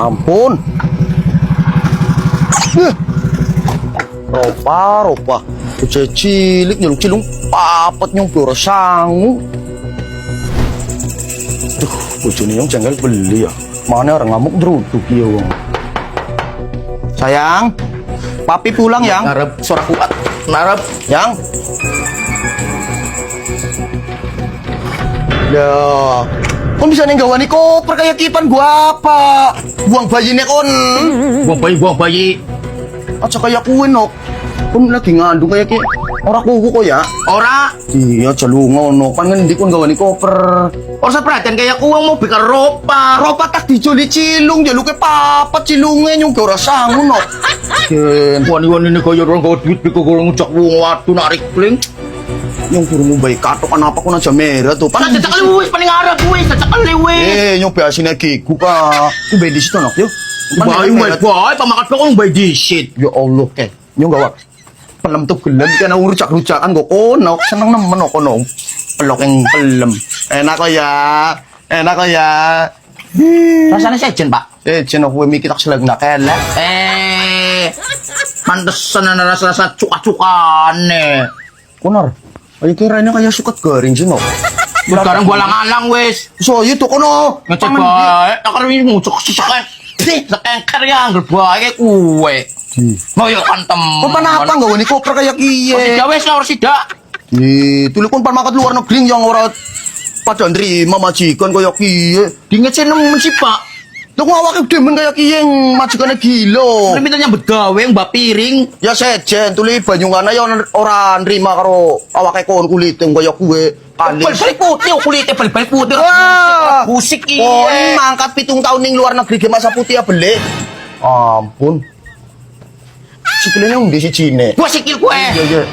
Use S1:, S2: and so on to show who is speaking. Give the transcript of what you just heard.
S1: Ampun. Ropa. Udah cilik nyelung cilung papat nyong biara sangu. Duh, bojone yang janggal beli ya. Mana orang ngamuk druduk ya wong. Sayang, papi pulang yang.
S2: Narap suara kuat. Narap
S1: Yang. Ya, kon bisa nenggawani koper kayak kipan gua apa? Buang bayinya kon.
S2: buang bayi.
S1: Aja kayak kue nok. Kon lagi ngandung kayak ki. Ora kuku kok ya.
S2: Ora
S1: Iya, jalu ngono. Kan ngendi kon gawani koper.
S2: ora perhatian kayak uang mau bikin ropa.
S1: Ropa tak dijoli cilung, jaluke papat cilunge nyung ora sangu nok. Ken,
S2: Wani-wani ini kaya orang gawa duit biko gorong ngucak uang watu narik pling.
S1: nyung burung baik katok kenapa kon aja merah tuh.
S2: Kan cacak kali wis paling arah wis cacak kali wis.
S1: Nyung biasine gigu ka. Ku be di situ nok, yuk.
S2: Bayi pamakat ko kung bayi disit.
S1: Ya Allah, nyung gawa. Pelem tuh gelem kana urucak-rucakan kok kono, seneng nemen kok kono. Pelok yang pelem. Enak kok ya.
S2: Rasanya sejen, Pak.
S1: Jen aku mikir tak selag nak elek.
S2: Pantesan ana rasa-rasa cuka-cukane.
S1: Konar. Ayo kira ini kayak suket garing sih nok.
S2: Sekarang gua alang-alang wis.
S1: So itu kono.
S2: Ngecek bae, tak karo ngucuk sesek. Sekengker ya anggere bae kuwe. Moyo kantem.
S1: Kok panapa nggak wani koper kayak kiye?
S2: Ya wis ora sida.
S1: Tuli kon pan makat luar negeri yang ora pada nerima majikan kayak kiye.
S2: Dingecen nemen sih, Pak.
S1: Lu ngawake demen kayak kiye majikane gila.
S2: Minta nyambut gawe mbak piring.
S1: Ya sejen tuli banyungana ya ora nerima karo awake kon kulit kayak kuwe.
S2: Bal-bal putih kulite bal-bal putih.
S1: Wah,
S2: Musik
S1: kon
S2: iya.
S1: mangkat 7 tahun ning luar negeri ge masa putih ya beli. Ampun. Sikilnya yang di si Cine.
S2: Gua sikil gue.
S1: Iya.